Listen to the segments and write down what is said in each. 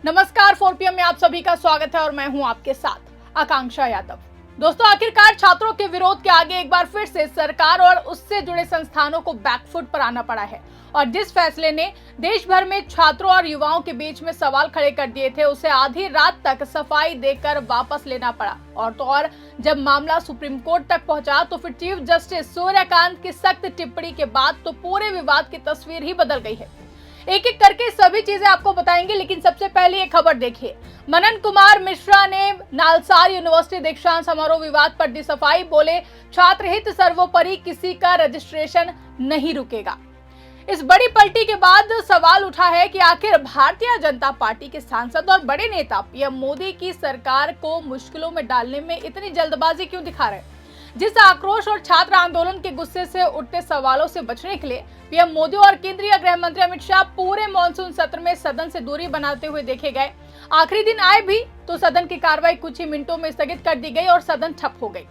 नमस्कार, 4 PM में आप सभी का स्वागत है और मैं हूं आपके साथ आकांक्षा यादव। दोस्तों, आखिरकार छात्रों के विरोध के आगे एक बार फिर से सरकार और उससे जुड़े संस्थानों को बैकफुट पर आना पड़ा है और जिस फैसले ने देश भर में छात्रों और युवाओं के बीच में सवाल खड़े कर दिए थे, उसे आधी रात तक सफाई देकर वापस लेना पड़ा। और तो और जब मामला सुप्रीम कोर्ट तक पहुंचा तो फिर चीफ जस्टिस सूर्यकांत की सख्त टिप्पणी के बाद तो पूरे विवाद की तस्वीर ही बदल गई है। एक एक करके सभी चीजें आपको बताएंगे, लेकिन सबसे पहले एक खबर देखिए। मनन कुमार मिश्रा ने नालसार यूनिवर्सिटी दीक्षांत समारोह विवाद पर दी सफाई, बोले छात्र हित सर्वोपरि, किसी का रजिस्ट्रेशन नहीं रुकेगा। इस बड़ी पलटी के बाद सवाल उठा है कि आखिर भारतीय जनता पार्टी के सांसद और बड़े नेता पीएम मोदी की सरकार को मुश्किलों में डालने में इतनी जल्दबाजी क्यों दिखा रहे हैं। जिस आक्रोश और छात्र आंदोलन के गुस्से से उठते सवालों से बचने के लिए पीएम मोदी और केंद्रीय गृह मंत्री अमित शाह पूरे मॉनसून सत्र में सदन से दूरी बनाते हुए देखे गए। आखिरी दिन आए भी तो सदन की कार्रवाई कुछ ही मिनटों में स्थगित कर दी गई और सदन ठप हो गई।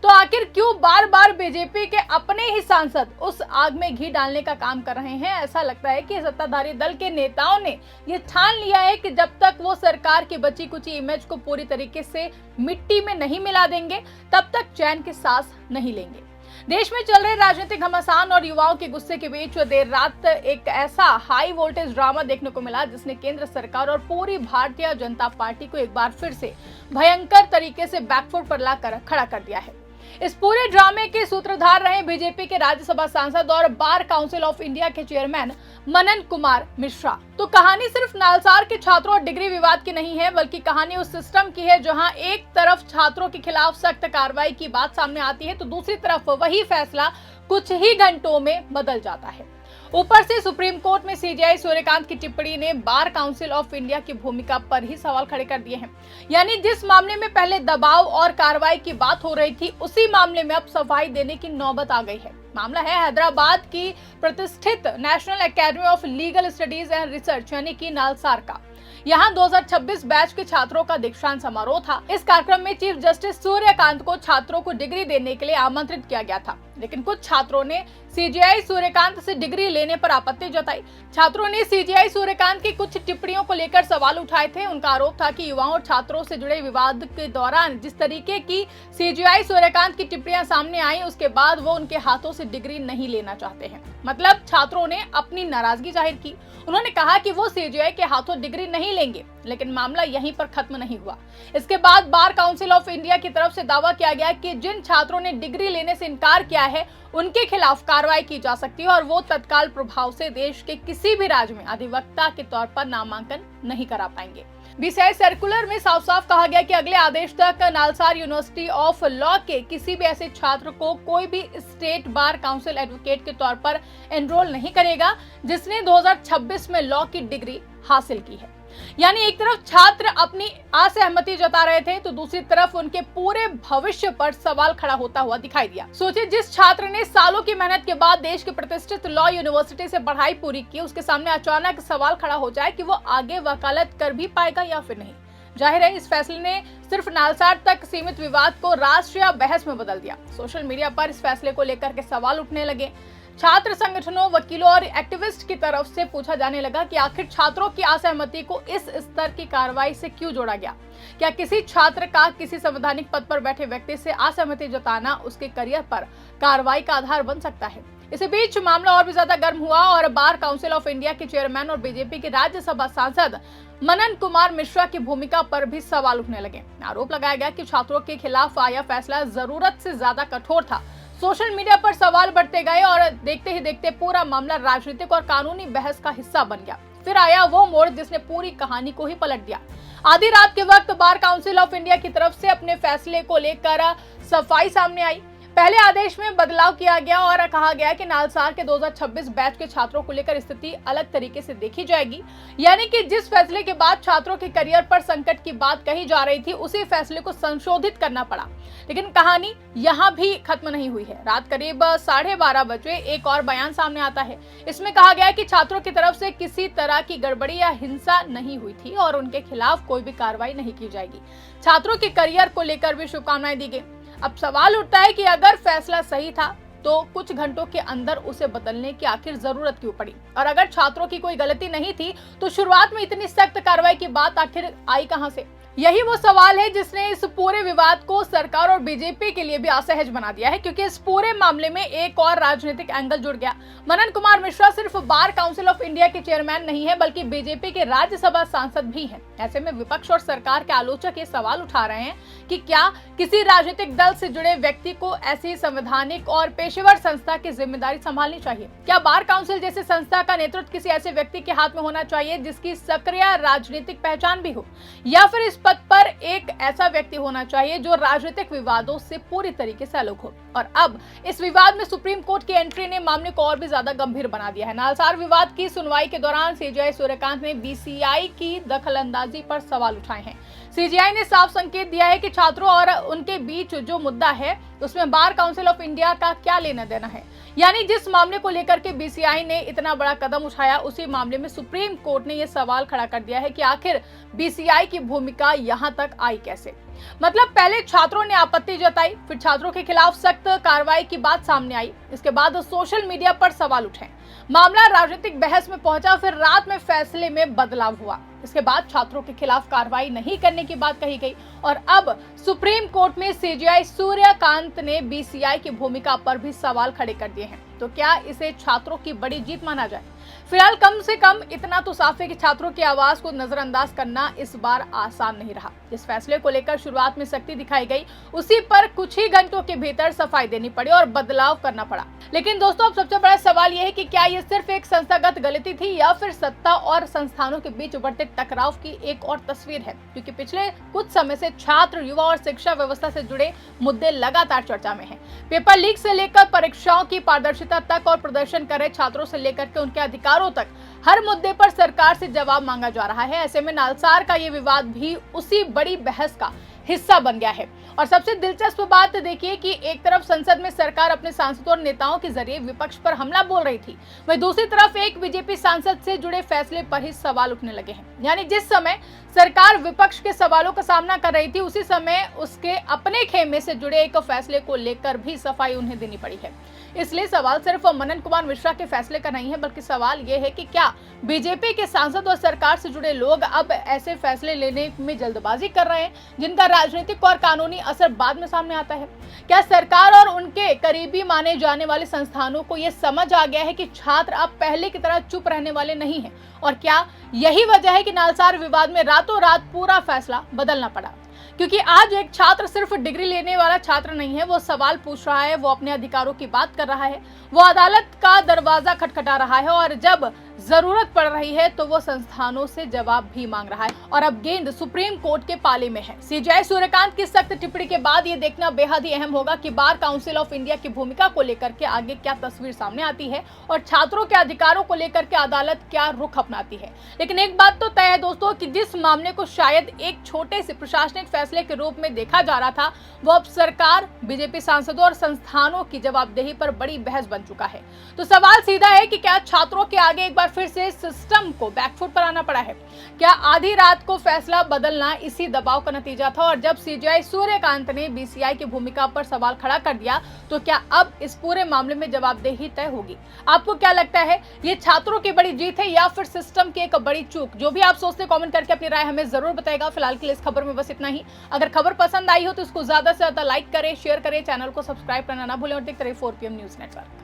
तो आखिर क्यों बार बार बीजेपी के अपने ही सांसद उस आग में घी डालने का काम कर रहे हैं। ऐसा लगता है कि सत्ताधारी दल के नेताओं ने ये ठान लिया है कि जब तक वो सरकार की बची कुची इमेज को पूरी तरीके से मिट्टी में नहीं मिला देंगे, तब तक चैन की सांस नहीं लेंगे। देश में चल रहे राजनीतिक घमासान और युवाओं के गुस्से के बीच देर रात एक ऐसा हाई वोल्टेज ड्रामा देखने को मिला जिसने केंद्र सरकार और पूरी भारतीय जनता पार्टी को एक बार फिर से भयंकर तरीके से बैकफुट पर लाकर खड़ा कर दिया है। इस पूरे ड्रामे के सूत्रधार रहे बीजेपी के राज्यसभा सांसद और बार काउंसिल ऑफ इंडिया के चेयरमैन मनन कुमार मिश्रा। तो कहानी सिर्फ नालसार के छात्रों और डिग्री विवाद की नहीं है, बल्कि कहानी उस सिस्टम की है जहां एक तरफ छात्रों के खिलाफ सख्त कार्रवाई की बात सामने आती है तो दूसरी तरफ वही फैसला कुछ ही घंटों में बदल जाता है। ऊपर से सुप्रीम कोर्ट में सीजेआई सूर्यकांत की टिप्पणी ने बार काउंसिल ऑफ इंडिया की भूमिका पर ही सवाल खड़े कर दिए हैं। यानी जिस मामले में पहले दबाव और कार्रवाई की बात हो रही थी, उसी मामले में अब सफाई देने की नौबत आ गई है। मामला है हैदराबाद की प्रतिष्ठित national academy of legal studies and research यानी कि नालसार का। यहाँ 2026 बैच के छात्रों का दीक्षांत समारोह था। इस कार्यक्रम में चीफ जस्टिस सूर्यकांत को छात्रों को डिग्री देने के लिए आमंत्रित किया गया था, लेकिन कुछ छात्रों ने सीजेआई सूर्यकांत से डिग्री लेने पर आपत्ति जताई। छात्रों ने सीजेआई सूर्यकांत की कुछ टिप्पणियों को लेकर सवाल उठाए थे। उनका आरोप था कि युवाओं और छात्रों से जुड़े विवाद के दौरान जिस तरीके की सीजेआई सूर्यकांत की टिप्पणियां सामने आई, उसके बाद वो उनके हाथों से डिग्री नहीं लेना चाहते हैं। मतलब छात्रों ने अपनी नाराजगी जाहिर की। उन्होंने कहा कि वो सीजेआई के हाथों डिग्री नहीं लेंगे, लेकिन मामला यहीं पर खत्म नहीं हुआ। इसके बाद बार काउंसिल ऑफ इंडिया की तरफ से दावा किया गया कि जिन छात्रों ने डिग्री लेने से इनकार किया है, उनके खिलाफ कार्रवाई की जा सकती है और वो तत्काल प्रभाव से देश के किसी भी राज्य में अधिवक्ता के तौर पर नामांकन नहीं करा पाएंगे। बीसीआई सर्कुलर में साफ साफ कहा गया कि अगले आदेश तक नालसार यूनिवर्सिटी ऑफ लॉ के किसी भी ऐसे छात्र को कोई भी स्टेट बार काउंसिल एडवोकेट के तौर पर एनरोल नहीं करेगा जिसने 2026 में लॉ की डिग्री हासिल की है। यानी एक तरफ छात्र अपनी असहमति जता रहे थे तो दूसरी तरफ उनके पूरे भविष्य पर सवाल खड़ा होता हुआ दिखाई दिया। सोचिए, जिस छात्र ने सालों की मेहनत के बाद देश के प्रतिष्ठित लॉ यूनिवर्सिटी से पढ़ाई पूरी की, उसके सामने अचानक सवाल खड़ा हो जाए कि वो आगे वकालत कर भी पाएगा या फिर नहीं। जाहिर है इस फैसले ने सिर्फ नालसार तक सीमित विवाद को राष्ट्रीय बहस में बदल दिया। सोशल मीडिया पर इस फैसले को लेकर के सवाल उठने लगे। छात्र संगठनों, वकीलों और एक्टिविस्ट की तरफ से पूछा जाने लगा कि आखिर छात्रों की असहमति को इस स्तर की कार्रवाई से क्यों जोड़ा गया। क्या किसी छात्र का किसी संवैधानिक पद पर बैठे व्यक्ति से असहमति जताना उसके करियर पर कार्रवाई का आधार बन सकता है। इसी बीच मामला और भी ज्यादा गर्म हुआ और बार काउंसिल ऑफ इंडिया के चेयरमैन और बीजेपी के राज्यसभा सांसद मनन कुमार मिश्रा की भूमिका पर भी सवाल उठने लगे। आरोप लगाया गया कि छात्रों के खिलाफ आया फैसला जरूरत से ज्यादा कठोर था। सोशल मीडिया पर सवाल बढ़ते गए और देखते ही देखते पूरा मामला राजनीतिक और कानूनी बहस का हिस्सा बन गया। फिर आया वो मोड़ जिसने पूरी कहानी को ही पलट दिया। आधी रात के वक्त बार काउंसिल ऑफ इंडिया की तरफ से अपने फैसले को लेकर सफाई सामने आई। पहले आदेश में बदलाव किया गया और कहा गया कि नालसार के 2026 बैच के छात्रों को लेकर स्थिति अलग तरीके से देखी जाएगी। यानी कि जिस फैसले के बाद छात्रों के करियर पर संकट की बात कही जा रही थी, उसी फैसले को संशोधित करना पड़ा। लेकिन कहानी यहाँ भी खत्म नहीं हुई है। रात करीब 12:30 बजे एक और बयान सामने आता है। इसमें कहा गया कि छात्रों की तरफ से किसी तरह की गड़बड़ी या हिंसा नहीं हुई थी और उनके खिलाफ कोई भी कार्रवाई नहीं की जाएगी। छात्रों के करियर को लेकर भी शुभकामनाएं दी गई। अब सवाल उठता है कि अगर फैसला सही था तो कुछ घंटों के अंदर उसे बदलने की आखिर जरूरत क्यों पड़ी? और अगर छात्रों की कोई गलती नहीं थी तो शुरुआत में इतनी सख्त कार्रवाई की बात आखिर आई कहां से? यही वो सवाल है जिसने इस पूरे विवाद को सरकार और बीजेपी के लिए भी असहज बना दिया है, क्योंकि इस पूरे मामले में एक और राजनीतिक एंगल जुड़ गया। मनन कुमार मिश्रा सिर्फ बार काउंसिल ऑफ इंडिया के चेयरमैन नहीं है, बल्कि बीजेपी के राज्यसभा सांसद भी हैं। ऐसे में विपक्ष और सरकार के आलोचक ये सवाल उठा रहे हैं कि क्या किसी राजनीतिक दल से जुड़े व्यक्ति को ऐसी संवैधानिक और पेशेवर संस्था की जिम्मेदारी संभालनी चाहिए? क्या बार काउंसिल जैसी संस्था का नेतृत्व किसी ऐसे व्यक्ति के हाथ में होना चाहिए जिसकी सक्रिय राजनीतिक पहचान भी हो, या फिर इस पद पर एक ऐसा व्यक्ति होना चाहिए जो राजनीतिक विवादों से पूरी तरीके से अलग हो? और अब इस विवाद में सुप्रीम कोर्ट की एंट्री ने मामले को और भी ज्यादा गंभीर बना दिया है। नालसार विवाद की सुनवाई के दौरान सीजेआई सूर्यकांत ने बीसीआई की दखलंदाजी पर सवाल उठाए हैं। सीजेआई ने साफ संकेत दिया है कि छात्रों और उनके बीच जो मुद्दा है उसमें बार काउंसिल ऑफ इंडिया का क्या लेना देना है। यानी जिस मामले को लेकर के बीसीआई ने इतना बड़ा कदम उठाया, उसी मामले में सुप्रीम कोर्ट ने यह सवाल खड़ा कर दिया है कि आखिर बीसीआई की भूमिका यहां तक आई कैसे? मतलब पहले छात्रों ने आपत्ति जताई, फिर छात्रों के खिलाफ सख्त कार्रवाई की बात सामने आई, इसके बाद सोशल मीडिया पर सवाल उठे, मामला राजनीतिक बहस में पहुंचा, फिर रात में फैसले में बदलाव हुआ। इसके बाद छात्रों के खिलाफ कार्रवाई नहीं करने की बात कही गई और अब सुप्रीम कोर्ट में सीजेआई सूर्यकांत ने बीसीआई की भूमिका पर भी सवाल खड़े कर दिए हैं। तो क्या इसे छात्रों की बड़ी जीत माना जाए? फिलहाल कम से कम इतना तो साफ है कि छात्रों की आवाज को नजरअंदाज करना इस बार आसान नहीं रहा। इस फैसले को लेकर शुरुआत में सख्ती दिखाई गई, उसी पर कुछ ही घंटों के भीतर सफाई देनी पड़ी और बदलाव करना पड़ा। लेकिन दोस्तों, अब सबसे बड़ा सवाल यह है कि क्या ये सिर्फ एक संस्थागत गलती थी या फिर सत्ता और संस्थानों के बीच उभरते टकराव की एक और तस्वीर है? क्योंकि पिछले कुछ समय से छात्र, युवा और शिक्षा व्यवस्था से जुड़े मुद्दे लगातार चर्चा में हैं। पेपर लीक से लेकर परीक्षाओं की पारदर्शिता तक और प्रदर्शन कर रहे छात्रों से लेकर के उनके अधिकारों तक हर मुद्दे पर सरकार से जवाब मांगा जा रहा है। ऐसे में नालसार का ये विवाद भी उसी बड़ी बहस का हिस्सा बन गया है। और सबसे दिलचस्प बात देखिए कि एक तरफ संसद में सरकार अपने सांसदों और नेताओं के जरिए विपक्ष पर हमला बोल रही थी, वहीं दूसरी तरफ एक बीजेपी सांसद से जुड़े फैसले पर ही सवाल उठने लगे हैं। यानी जिस समय सरकार विपक्ष के सवालों का सामना कर रही थी, उसी समय उसके अपने खेमे से जुड़े एक फैसले को लेकर भी सफाई उन्हें देनी पड़ी है। इसलिए सवाल सिर्फ मनन कुमार मिश्रा के फैसले का नहीं है, बल्कि सवाल यह है कि क्या बीजेपी के सांसद और सरकार से जुड़े लोग अब ऐसे फैसले लेने में जल्दबाजी कर रहे हैं जिनका राजनीतिक और कानूनी असर बाद में सामने आता है? क्या सरकार और उनके करीबी माने जाने वाले संस्थानों को यह समझ आ गया है कि छात्र अब पहले की तरह चुप रहने वाले नहीं हैं? और क्या यही वजह है कि नालसार विवाद में रातों रात पूरा फैसला बदलना पड़ा? क्योंकि आज एक छात्र सिर्फ डिग्री लेने वाला छात्र नहीं है, वो सवाल पूछ रहा है, वो अपने अधिकारों की बात कर रहा है, वो अदालत का दरवाजा खटखटा रहा है और जब जरूरत पड़ रही है तो वो संस्थानों से जवाब भी मांग रहा है। और अब गेंद सुप्रीम कोर्ट के पाले में है। सीजेआई सूर्यकांत की सख्त टिप्पणी के बाद ये देखना बेहद ही अहम होगा कि बार काउंसिल ऑफ इंडिया की भूमिका को लेकर के आगे क्या तस्वीर सामने आती है और छात्रों के अधिकारों को लेकर के अदालत क्या रुख अपनाती है। लेकिन एक बात तो तय है दोस्तों कि जिस मामले को शायद एक छोटे से प्रशासनिक फैसले के रूप में देखा जा रहा था, वो अब सरकार, बीजेपी सांसदों और संस्थानों की जवाबदेही पर बड़ी बहस बन चुका है। तो सवाल सीधा है कि क्या छात्रों के आगे एक बार फिर से सिस्टम को बैकफुट पर आना पड़ा है? क्या आधी रात को फैसला बदलना इसी दबाव का नतीजा था? और जब सीजेआई सूर्यकांत ने बीसीआई की भूमिका पर सवाल खड़ा कर दिया, तो क्या अब इस पूरे मामले में जवाबदेही तय होगी? आपको क्या लगता है, ये छात्रों की बड़ी जीत है या फिर सिस्टम की एक बड़ी चूक? जो भी आप सोचते कमेंट करके अपनी राय हमें जरूर बताएगा। फिलहाल के लिए इस खबर में बस इतना ही। अगर खबर पसंद आई हो तो इसको ज्यादा से ज्यादा लाइक करें, शेयर करें, चैनल को सब्सक्राइब करना ना भूलें और देखते रहिए 4PM न्यूज नेटवर्क।